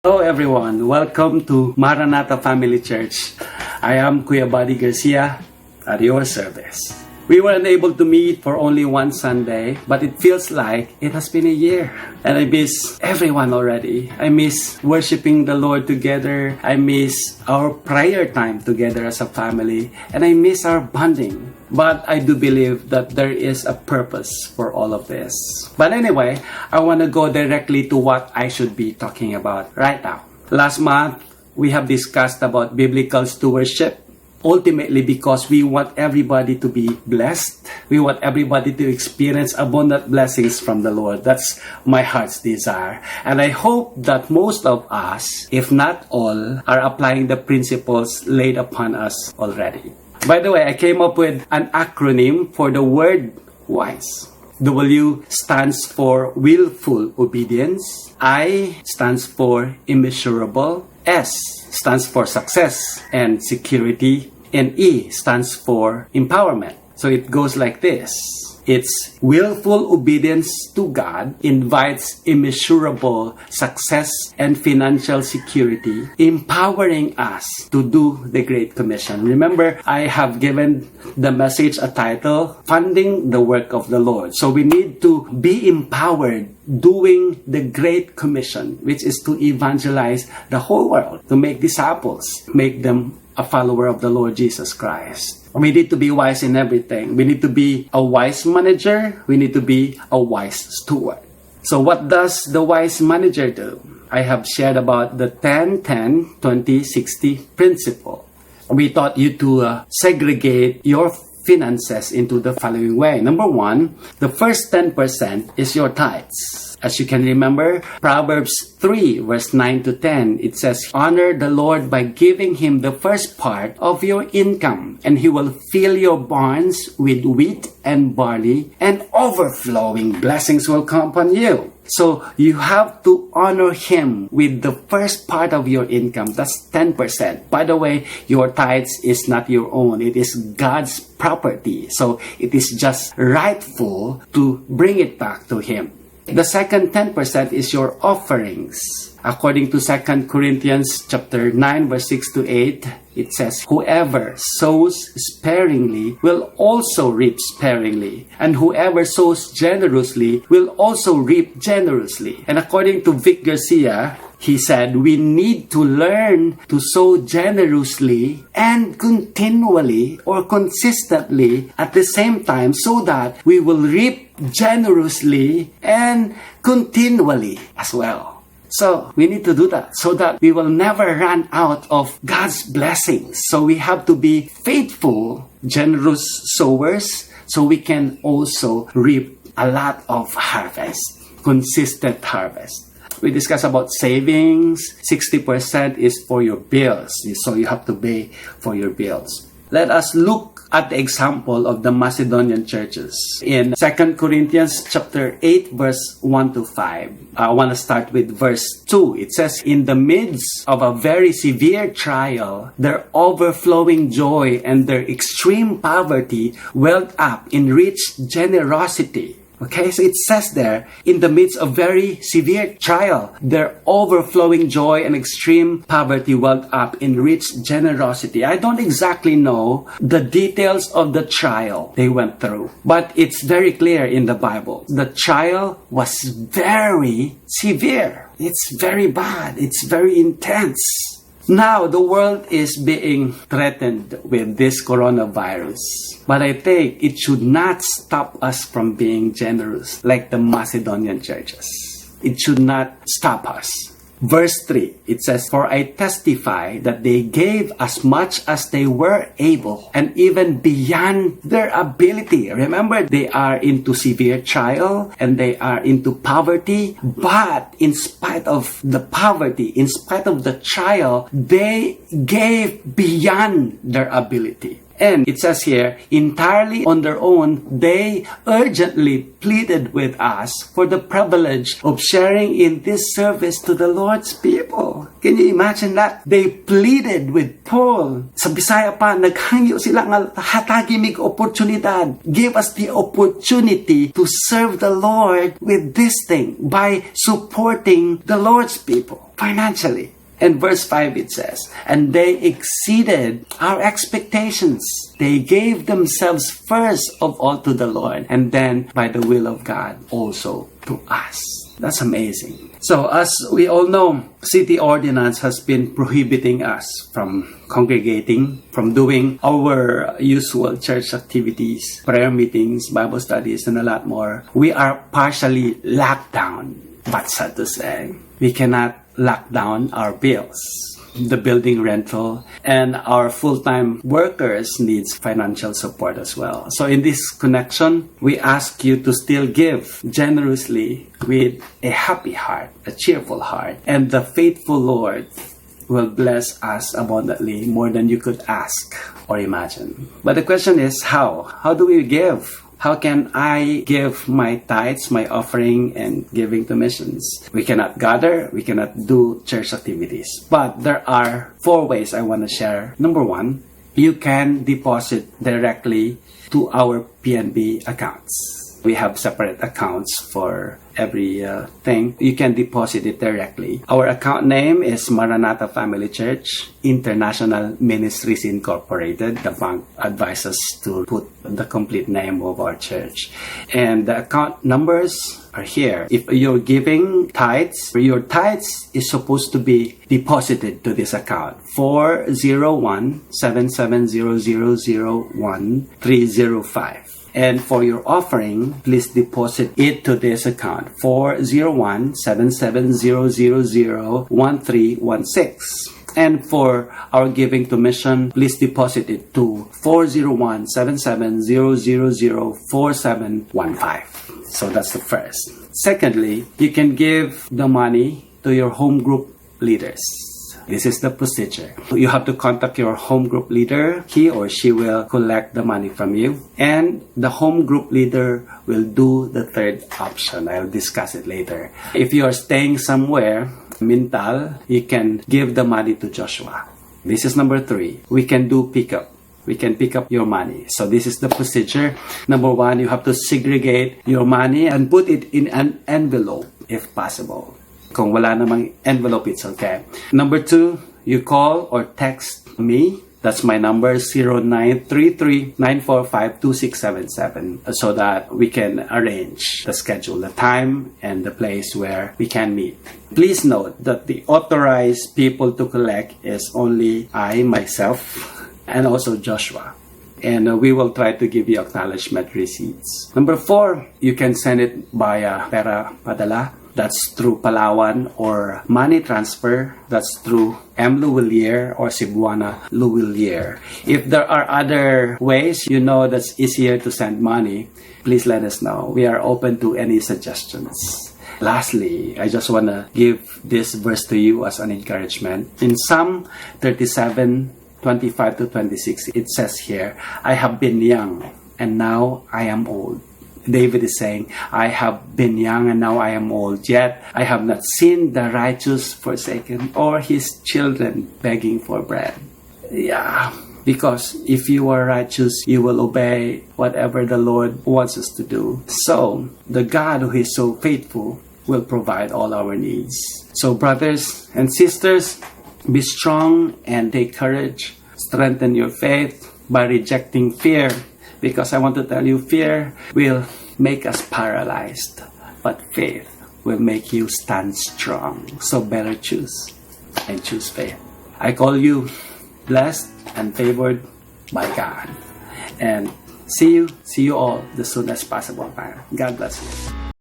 Hello everyone, welcome to Maranatha Family Church. I am Kuya Rodel Garcia at your service. We were unable to meet for only one Sunday, but it feels like it has been a year. And I miss everyone already. I miss worshiping the Lord together. I miss our prayer time together as a family. And I miss our bonding. But I do believe that there is a purpose for all of this. But anyway, I want to go directly to what I should be talking about right now. Last month, we have discussed about biblical stewardship. Ultimately, because we want everybody to be blessed. We want everybody to experience abundant blessings from the Lord. That's my heart's desire. And I hope that most of us, if not all, are applying the principles laid upon us already. By the way, I came up with an acronym for the word WISE. W stands for willful obedience. I stands for immeasurable. S stands for success and security. And E stands for empowerment. So it goes like this. It's willful obedience to God invites immeasurable success and financial security, empowering us to do the Great Commission. Remember, I have given the message a title, Funding the Work of the Lord. So we need to be empowered doing the Great Commission, which is to evangelize the whole world, to make disciples, make them a follower of the Lord Jesus Christ. We need to be wise in everything. We need to be a wise manager. We need to be a wise steward. So what does the wise manager do? I have shared about the 10-10-20-60 principle. We taught you to segregate your finances into the following way. Number one, the first 10% is your tithes. As you can remember, Proverbs 3 verse 9 to 10, it says, honor the Lord by giving Him the first part of your income, and He will fill your barns with wheat and barley, and overflowing blessings will come upon you. So you have to honor Him with the first part of your income. That's 10%. By the way, your tithes is not your own. It is God's property. So it is just rightful to bring it back to Him. The second 10% is your offerings. According to 2 Corinthians chapter 9 verse 6 to 8, it says, whoever sows sparingly will also reap sparingly, and whoever sows generously will also reap generously. And according to Rodel Garcia, he said, we need to learn to sow generously and continually or consistently at the same time so that we will reap generously and continually as well. So we need to do that so that we will never run out of God's blessings. So we have to be faithful, generous sowers so we can also reap a lot of harvest, consistent harvest. We discussed about savings. 60% is for your bills. So you have to pay for your bills. Let us look at the example of the Macedonian churches. In 2 Corinthians chapter 8 verse 1 to 5. I want to start with verse 2. It says, in the midst of a very severe trial, their overflowing joy and their extreme poverty welled up in rich generosity. Okay, so it says there, in the midst of very severe trial, their overflowing joy and extreme poverty welled up in rich generosity. I don't exactly know the details of the trial they went through, but it's very clear in the Bible. The trial was very severe. It's very bad. It's very intense. Now, the world is being threatened with this coronavirus. But I think it should not stop us from being generous like the Macedonian churches. It should not stop us. Verse 3, it says, for I testify that they gave as much as they were able and even beyond their ability. Remember, they are into severe trial and they are into poverty. But in spite of the poverty, in spite of the trial, they gave beyond their ability. And it says here, entirely on their own, they urgently pleaded with us for the privilege of sharing in this service to the Lord's people. Can you imagine that? They pleaded with Paul. Sa Bisaya pa, naghangyo sila nga hatagi mig oportunidad. Give us the opportunity to serve the Lord with this thing by supporting the Lord's people financially. And verse 5 it says, and they exceeded our expectations. They gave themselves first of all to the Lord, and then by the will of God also to us. That's amazing. So as we all know, city ordinance has been prohibiting us from congregating, from doing our usual church activities, prayer meetings, Bible studies, and a lot more. We are partially locked down, but sad to say, we cannot lock down our bills, the building rental, and our full-time workers needs financial support as well. So in this connection, we ask you to still give generously with a happy heart, a cheerful heart, and the faithful Lord will bless us abundantly more than you could ask or imagine. But the question is how? How do we give? How can I give my tithes, my offering, and giving to missions? We cannot gather, we cannot do church activities. But there are 4 ways I want to share. Number 1, you can deposit directly to our PNB accounts. We have separate accounts for every thing. You can deposit it directly. Our account name is Maranatha Family Church International Ministries Incorporated. The bank advises to put the complete name of our church. And the account numbers are here. If you're giving tithes, your tithes is supposed to be deposited to this account. 401-770001-305. And for your offering, please deposit it to this account, 401-770001-1316. And for our giving to mission, please deposit it to 401-77004715. So that's the first. Secondly, you can give the money to your home group leaders. This is the procedure. You have to contact your home group leader. He or she will collect the money from you. And the home group leader will do the third option. I'll discuss it later. If you are staying somewhere, Mintal, you can give the money to Joshua. This is number 3. We can do pickup. We can pick up your money. So this is the procedure. Number 1, you have to segregate your money and put it in an envelope if possible. Kung wala namang envelope, it's okay. Number 2, you call or text me. That's my number, 0933-945-2677, so that we can arrange the schedule, the time, and the place where we can meet. Please note that the authorized people to collect is only I, myself, and also Joshua. And we will try to give you acknowledgement receipts. Number 4, you can send it via Pera Padala. That's through Palawan, or money transfer. That's through M. Luwilier or Cebuana Luwilier. If there are other ways you know that's easier to send money, please let us know. We are open to any suggestions. Lastly, I just want to give this verse to you as an encouragement. In Psalm 37:25-26, it says here, I have been young and now I am old. David is saying, I have been young and now I am old, yet I have not seen the righteous forsaken or his children begging for bread. Yeah, because if you are righteous, you will obey whatever the Lord wants us to do. So, the God who is so faithful will provide all our needs. So, brothers and sisters, be strong and take courage. Strengthen your faith by rejecting fear. Because I want to tell you, fear will make us paralyzed, but faith will make you stand strong. So better choose, and choose faith. I call you blessed and favored by God. And see you all the soonest possible time. God bless you.